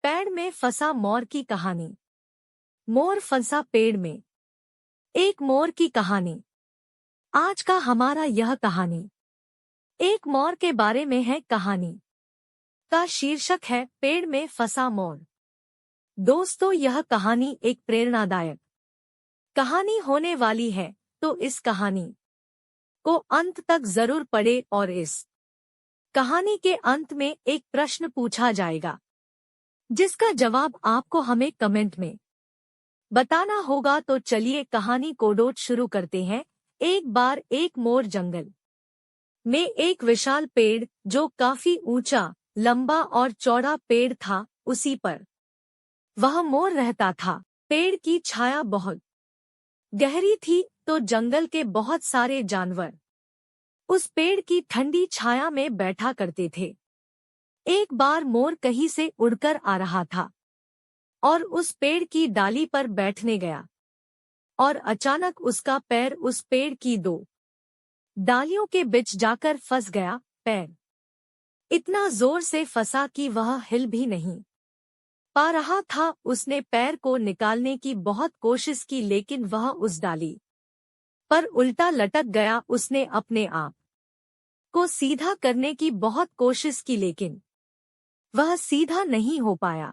पेड़ में फंसा मोर की कहानी। मोर फंसा पेड़ में। एक मोर की कहानी। आज का हमारा यह कहानी एक मोर के बारे में है। कहानी का शीर्षक है पेड़ में फंसा मोर। दोस्तों, यह कहानी एक प्रेरणादायक कहानी होने वाली है, तो इस कहानी को अंत तक जरूर पढ़ें और इस कहानी के अंत में एक प्रश्न पूछा जाएगा, जिसका जवाब आपको हमें कमेंट में बताना होगा। तो चलिए कहानी को डोट शुरू करते हैं। एक बार एक मोर जंगल में एक विशाल पेड़, जो काफी ऊंचा, लंबा और चौड़ा पेड़ था, उसी पर वह मोर रहता था। पेड़ की छाया बहुत गहरी थी, तो जंगल के बहुत सारे जानवर उस पेड़ की ठंडी छाया में बैठा करते थे। एक बार मोर कहीं से उड़कर आ रहा था और उस पेड़ की डाली पर बैठने गया, और अचानक उसका पैर उस पेड़ की दो डालियों के बीच जाकर फंस गया। पैर इतना जोर से फंसा कि वह हिल भी नहीं पा रहा था। उसने पैर को निकालने की बहुत कोशिश की, लेकिन वह उस डाली पर उल्टा लटक गया। उसने अपने आप को सीधा करने की बहुत कोशिश की, लेकिन वह सीधा नहीं हो पाया।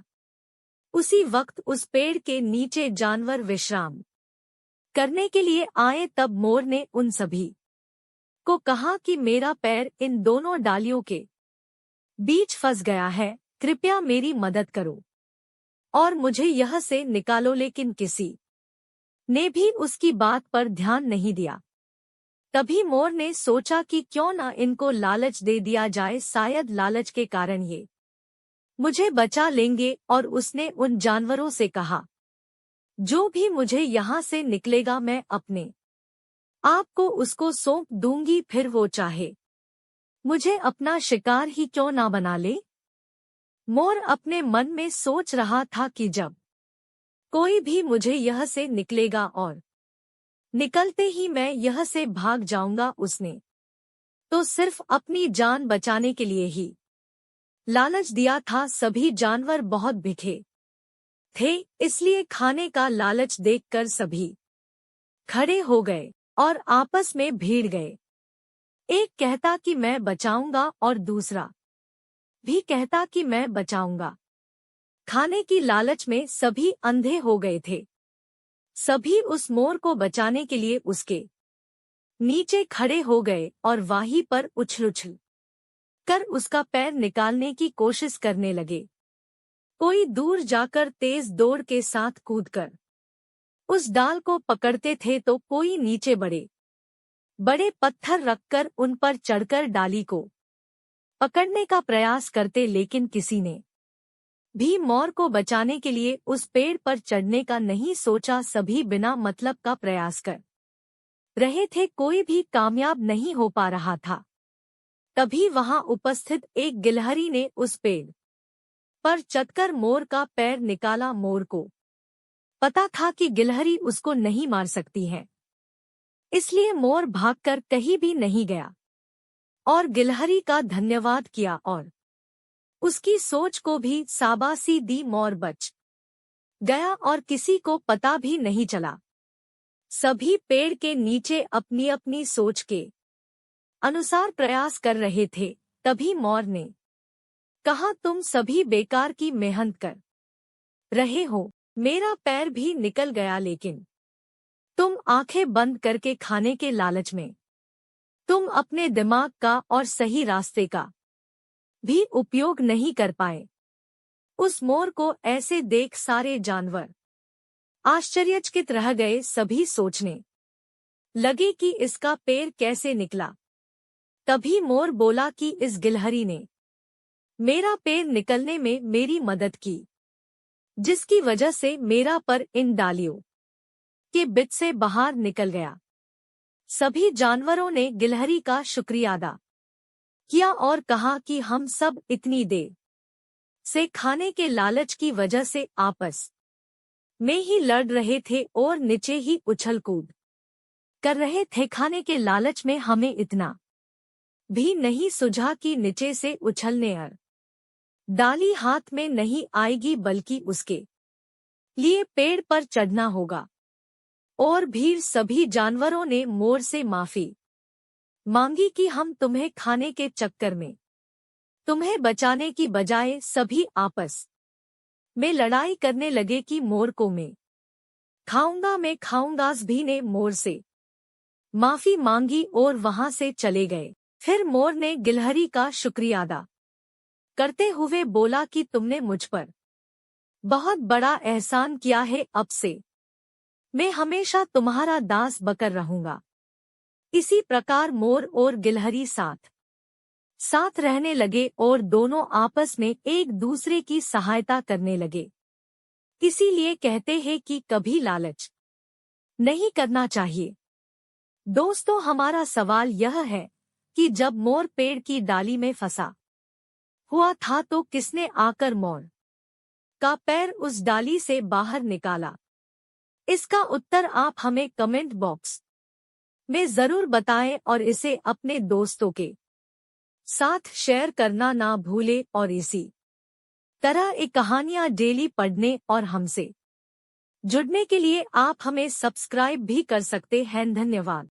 उसी वक्त उस पेड़ के नीचे जानवर विश्राम करने के लिए आए। तब मोर ने उन सभी को कहा कि मेरा पैर इन दोनों डालियों के बीच फंस गया है, कृपया मेरी मदद करो और मुझे यह से निकालो। लेकिन किसी ने भी उसकी बात पर ध्यान नहीं दिया। तभी मोर ने सोचा कि क्यों न इनको लालच दे दिया जाए, शायद लालच के कारण ये मुझे बचा लेंगे। और उसने उन जानवरों से कहा, जो भी मुझे यहाँ से निकलेगा मैं अपने आप को उसको सौंप दूंगी, फिर वो चाहे मुझे अपना शिकार ही क्यों ना बना ले। मोर अपने मन में सोच रहा था कि जब कोई भी मुझे यह से निकलेगा और निकलते ही मैं यह से भाग जाऊंगा, उसने तो सिर्फ अपनी जान बचाने के लिए ही लालच दिया था। सभी जानवर बहुत भूखे थे, इसलिए खाने का लालच देखकर सभी खड़े हो गए और आपस में भिड़ गए। एक कहता कि मैं बचाऊंगा और दूसरा भी कहता कि मैं बचाऊंगा। खाने की लालच में सभी अंधे हो गए थे। सभी उस मोर को बचाने के लिए उसके नीचे खड़े हो गए और वहीं पर उछल उछल कर उसका पैर निकालने की कोशिश करने लगे। कोई दूर जाकर तेज दौड़ के साथ कूदकर उस डाल को पकड़ते थे, तो कोई नीचे बड़े बड़े पत्थर रखकर उन पर चढ़कर डाली को पकड़ने का प्रयास करते, लेकिन किसी ने भी मोर को बचाने के लिए उस पेड़ पर चढ़ने का नहीं सोचा। सभी बिना मतलब का प्रयास कर रहे थे, कोई भी कामयाब नहीं हो पा रहा था। तभी वहां उपस्थित एक गिलहरी ने उस पेड़ पर चढ़कर मोर का पैर निकाला। मोर को पता था कि गिलहरी उसको नहीं मार सकती है, इसलिए मोर भागकर कहीं भी नहीं गया और गिलहरी का धन्यवाद किया और उसकी सोच को भी शाबाशी दी। मोर बच गया और किसी को पता भी नहीं चला। सभी पेड़ के नीचे अपनी अपनी सोच के अनुसार प्रयास कर रहे थे। तभी मोर ने कहा, तुम सभी बेकार की मेहनत कर रहे हो, मेरा पैर भी निकल गया, लेकिन तुम आंखें बंद करके खाने के लालच में तुम अपने दिमाग का और सही रास्ते का भी उपयोग नहीं कर पाए। उस मोर को ऐसे देख सारे जानवर आश्चर्यचकित रह गए। सभी सोचने लगे कि इसका पैर कैसे निकला। तभी मोर बोला कि इस गिलहरी ने मेरा पैर निकलने में मेरी मदद की, जिसकी वजह से मेरा पर इन डालियों के बीच से बाहर निकल गया। सभी जानवरों ने गिलहरी का शुक्रिया अदा किया और कहा कि हम सब इतनी देर से खाने के लालच की वजह से आपस में ही लड़ रहे थे और नीचे ही उछल कूद कर रहे थे। खाने के लालच में हमें इतना भी नहीं सूझा कि नीचे से उछलने और डाली हाथ में नहीं आएगी बल्कि उसके लिए पेड़ पर चढ़ना होगा। और भीड़ सभी जानवरों ने मोर से माफी मांगी कि हम तुम्हें खाने के चक्कर में तुम्हें बचाने की बजाय सभी आपस में लड़ाई करने लगे कि मोर को मैं खाऊंगा। भी ने मोर से माफी मांगी और वहां से चले गए। फिर मोर ने गिलहरी का शुक्रिया अदा करते हुए बोला कि तुमने मुझ पर बहुत बड़ा एहसान किया है, अब से मैं हमेशा तुम्हारा दास बकर रहूंगा। इसी प्रकार मोर और गिलहरी साथ साथ रहने लगे और दोनों आपस में एक दूसरे की सहायता करने लगे। इसीलिए कहते हैं कि कभी लालच नहीं करना चाहिए। दोस्तों, हमारा सवाल यह है कि जब मोर पेड़ की डाली में फंसा हुआ था तो किसने आकर मोर का पैर उस डाली से बाहर निकाला? इसका उत्तर आप हमें कमेंट बॉक्स में जरूर बताएं और इसे अपने दोस्तों के साथ शेयर करना ना भूलें। और इसी तरह एक कहानियां डेली पढ़ने और हमसे जुड़ने के लिए आप हमें सब्सक्राइब भी कर सकते हैं। धन्यवाद।